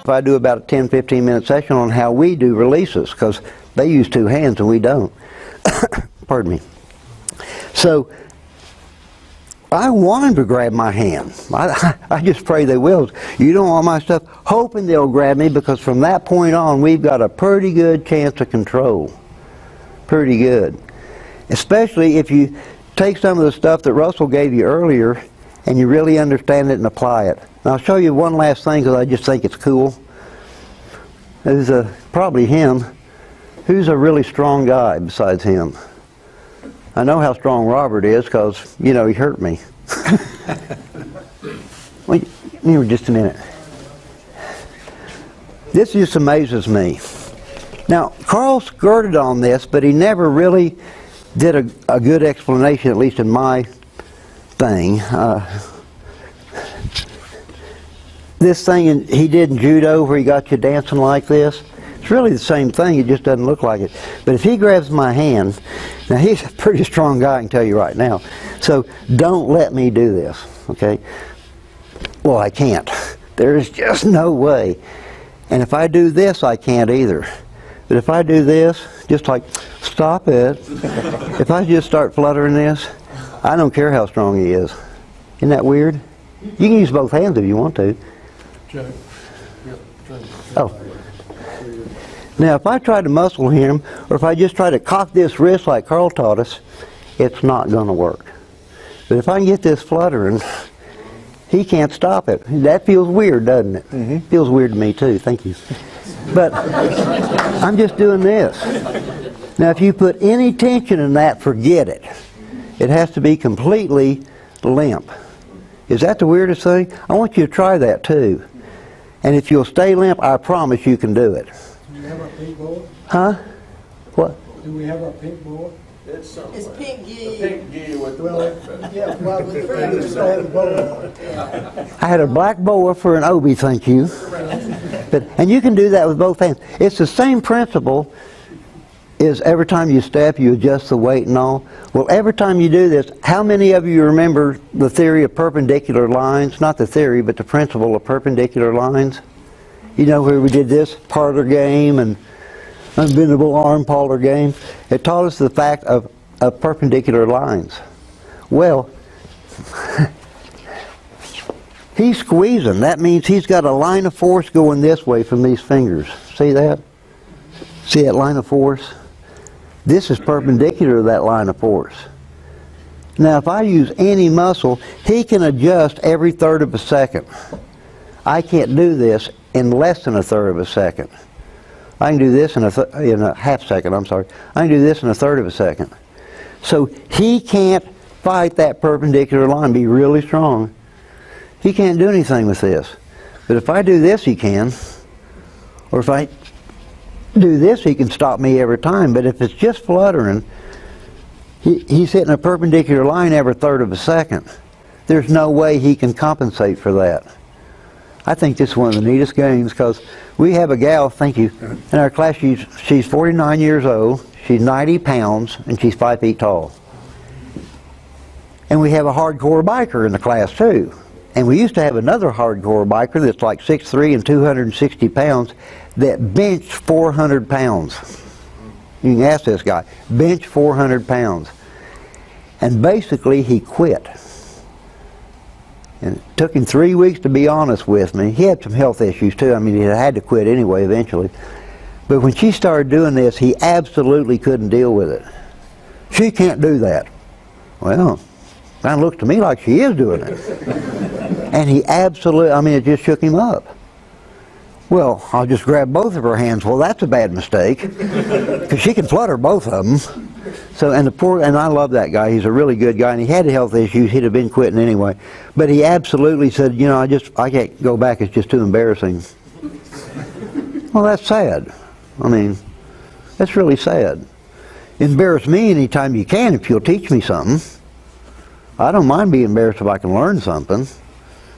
if I do about a 10-15 minute session on how we do releases, because they use two hands and we don't. Pardon me. So I want them to grab my hand. I just pray they will. You don't want my stuff, hoping they'll grab me, because from that point on we've got a pretty good chance of control. Pretty good. Especially if you take some of the stuff that Russell gave you earlier and you really understand it and apply it. And I'll show you one last thing because I just think it's cool. This is probably him. Who's a really strong guy besides him? I know how strong Robert is because, you know, he hurt me. Wait, just a minute. This just amazes me. Now, Carl skirted on this, but he never really did a good explanation, at least in my thing. This thing he did in judo where he got you dancing like this, it's really the same thing, it just doesn't look like it. But if he grabs my hand, now he's a pretty strong guy, I can tell you right now, so don't let me do this, okay? Well, I can't. There's just no way. And if I do this, I can't either. But if I do this, just like, stop it. If I just start fluttering this, I don't care how strong he is. Isn't that weird? You can use both hands if you want to. Oh. Now, if I try to muscle him, or if I just try to cock this wrist like Carl taught us, it's not going to work. But if I can get this fluttering, he can't stop it. That feels weird, doesn't it? Mm-hmm. Feels weird to me too. Thank you. But I'm just doing this. Now, if you put any tension in that, forget it. It has to be completely limp. Is that the weirdest thing? I want you to try that too. And if you'll stay limp, I promise you can do it. Do we have our pink board? Huh? What? Do we have our pink board? It's somewhere. It's pink gi. The pink gi with the Well, black yeah, well, the friend just had a board. I had a black boa for an obi, thank you. And you can do that with both hands. It's the same principle as every time you step, you adjust the weight and all. Well, every time you do this, how many of you remember the theory of perpendicular lines? Not the theory, but the principle of perpendicular lines. You know where we did this parlor game and unbendable arm parlor game? It taught us the fact of perpendicular lines. Well, he's squeezing. That means he's got a line of force going this way from these fingers. See that? See that line of force? This is perpendicular to that line of force. Now, if I use any muscle, he can adjust every third of a second. I can't do this in less than a third of a second. I can do this in a half second, I'm sorry. I can do this in a third of a second. So he can't fight that perpendicular line, be really strong. He can't do anything with this. But if I do this, he can. Or if I do this, he can stop me every time. But if it's just fluttering, he's hitting a perpendicular line every third of a second. There's no way he can compensate for that. I think this is one of the neatest games because we have a gal, thank you, in our class. She's 49 years old, she's 90 pounds, and she's 5 feet tall. And we have a hardcore biker in the class too. And we used to have another hardcore biker that's like 6'3" and 260 pounds that benched 400 pounds. You can ask this guy, bench 400 pounds. And basically he quit. And it took him 3 weeks to be honest with me. He had some health issues too. I mean, he had to quit anyway eventually. But when she started doing this, he absolutely couldn't deal with it. She can't do that. Well, kind of looks to me like she is doing it. And he absolutely, I mean, it just shook him up. Well, I'll just grab both of her hands. Well, that's a bad mistake, because she can flutter both of them. So, and I love that guy. He's a really good guy, and he had health issues. He'd have been quitting anyway. But he absolutely said, you know, I can't go back. It's just too embarrassing. Well, that's sad. I mean, that's really sad. Embarrass me anytime you can if you'll teach me something. I don't mind being embarrassed if I can learn something.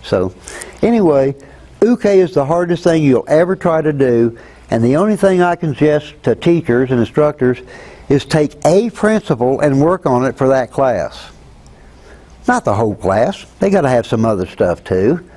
So, anyway, uke is the hardest thing you'll ever try to do, and the only thing I can suggest to teachers and instructors is take a principle and work on it for that class. Not the whole class. They got to have some other stuff too.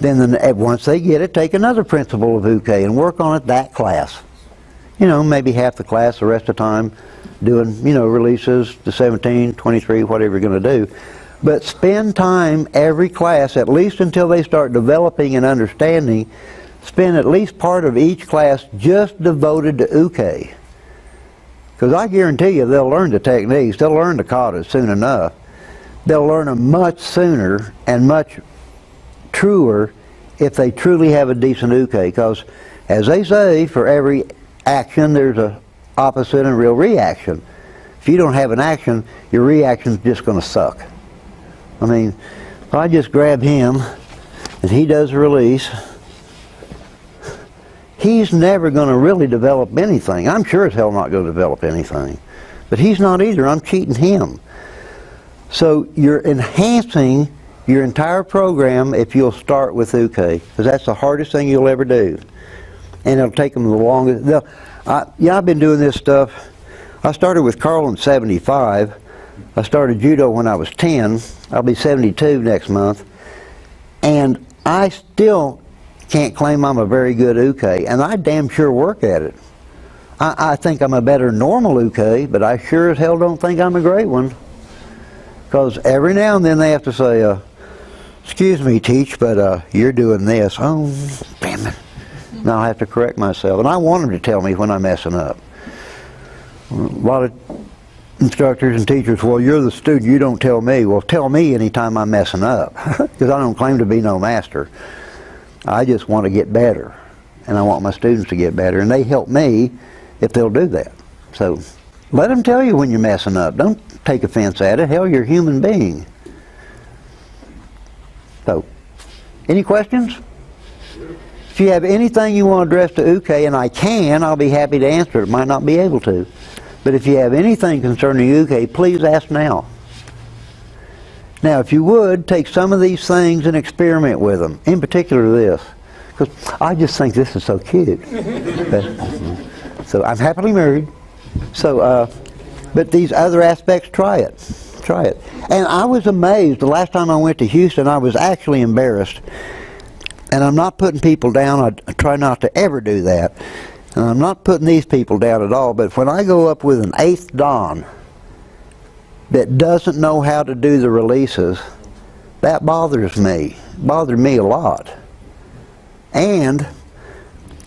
Then once they get it, take another principle of uke and work on it that class. You know, maybe half the class, the rest of the time doing, you know, releases, the 17, 23, whatever you're going to do. But spend time every class, at least until they start developing and understanding, spend at least part of each class just devoted to uke. Because I guarantee you they'll learn the techniques, they'll learn the kata soon enough. They'll learn them much sooner and much truer if they truly have a decent uke. Because, as they say, for every action there's a opposite and real reaction. If you don't have an action, your reaction's just going to suck. I mean, if I just grab him and he does a release, he's never going to really develop anything. I'm sure as hell not going to develop anything. But he's not either. I'm cheating him. So you're enhancing your entire program if you'll start with uke, because that's the hardest thing you'll ever do. And it'll take them the longest. I've been doing this stuff. I started with Carl in 75. I started judo when I was 10. I'll be 72 next month. And I still can't claim I'm a very good uke, and I damn sure work at it. I think I'm a better normal uke, but I sure as hell don't think I'm a great one. Because every now and then they have to say, excuse me, teach, but you're doing this. Oh, damn it. Now I have to correct myself. And I want them to tell me when I'm messing up. A lot of instructors and teachers, well, you're the student, you don't tell me. Well, tell me anytime I'm messing up, because I don't claim to be no master. I just want to get better, and I want my students to get better, and they help me if they'll do that. So let them tell you when you're messing up. Don't take offense at it. Hell, you're a human being. So, any questions? If you have anything you want to address to uke, and I'll be happy to answer it. Might not be able to. But if you have anything concerning uke, please ask now. Now, if you would, take some of these things and experiment with them. In particular this. Because I just think this is so cute. So I'm happily married. So, but these other aspects, try it. Try it. And I was amazed. The last time I went to Houston, I was actually embarrassed. And I'm not putting people down. I try not to ever do that. And I'm not putting these people down at all. But when I go up with an 8th Dan that doesn't know how to do the releases, that bothers me. Bothered me a lot. And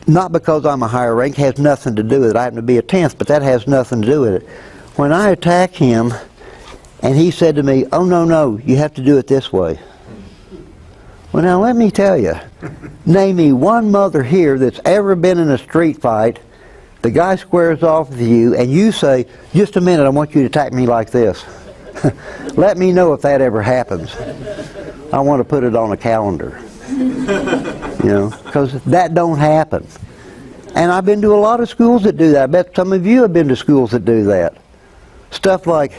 not because I'm a higher rank, has nothing to do with it. I happen to be a 10th, but that has nothing to do with it. When I attacked him, and he said to me, oh, no, you have to do it this way. Well, now let me tell you, name me one mother here that's ever been in a street fight, the guy squares off with you, and you say, just a minute, I want you to attack me like this. Let me know if that ever happens. I want to put it on a calendar. You know, because that don't happen. And I've been to a lot of schools that do that. I bet some of you have been to schools that do that. Stuff like,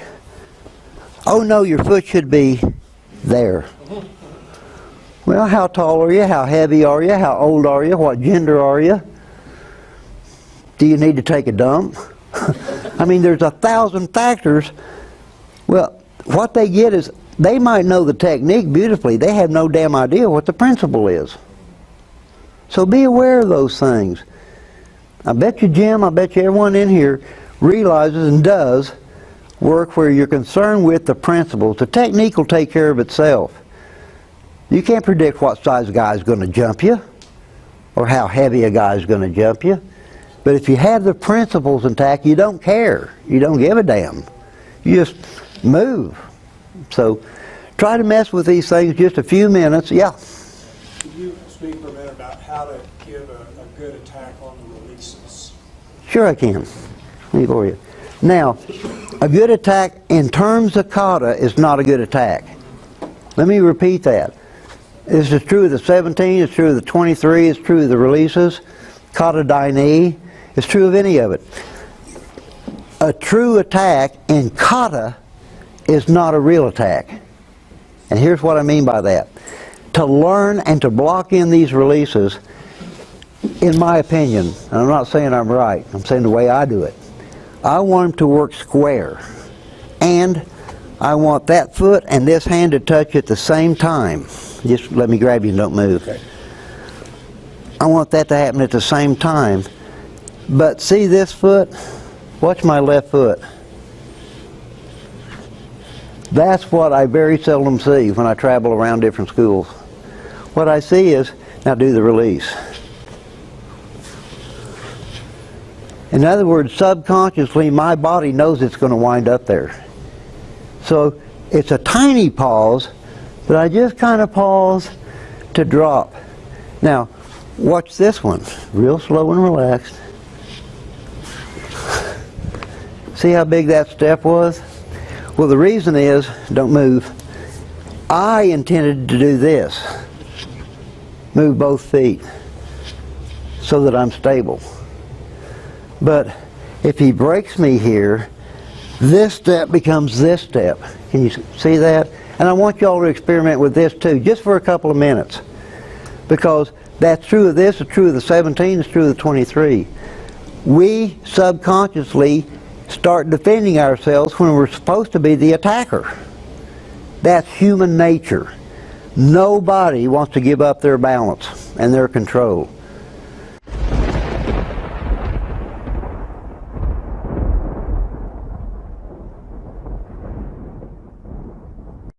oh no, your foot should be there. Well, how tall are you? How heavy are you? How old are you? What gender are you? Do you need to take a dump? I mean, there's 1,000 factors. Well, what they get is, they might know the technique beautifully. They have no damn idea what the principle is. So be aware of those things. I bet you Jim, I bet you everyone in here realizes and does work where you're concerned with the principles. The technique will take care of itself. You can't predict what size a guy is going to jump you or how heavy a guy is going to jump you. But if you have the principles intact, you don't care. You don't give a damn. You just move. So try to mess with these things just a few minutes. Yeah? Could you speak for a minute about how to give a good attack on the releases? Sure I can. Let me for you. Now, a good attack in terms of kata is not a good attack. Let me repeat that. This is true of the 17, it's true of the 23, it's true of the releases, kata dai ni, it's true of any of it. A true attack in kata is not a real attack. And here's what I mean by that. To learn and to block in these releases, in my opinion, and I'm not saying I'm right, I'm saying the way I do it, I want them to work square. And I want that foot and this hand to touch at the same time. Just let me grab you and don't move. Okay. I want that to happen at the same time. But see this foot? Watch my left foot. That's what I very seldom see when I travel around different schools. What I see is, now do the release. In other words, subconsciously, my body knows it's going to wind up there. So it's a tiny pause, but I just kind of pause to drop. Now, watch this one. Real slow and relaxed. See how big that step was? Well, the reason is, don't move, I intended to do this. Move both feet so that I'm stable. But if he breaks me here, this step becomes this step. Can you see that? And I want y'all to experiment with this too, just for a couple of minutes. Because that's true of this, it's true of the 17, it's true of the 23. We subconsciously start defending ourselves when we're supposed to be the attacker. That's human nature. Nobody wants to give up their balance and their control.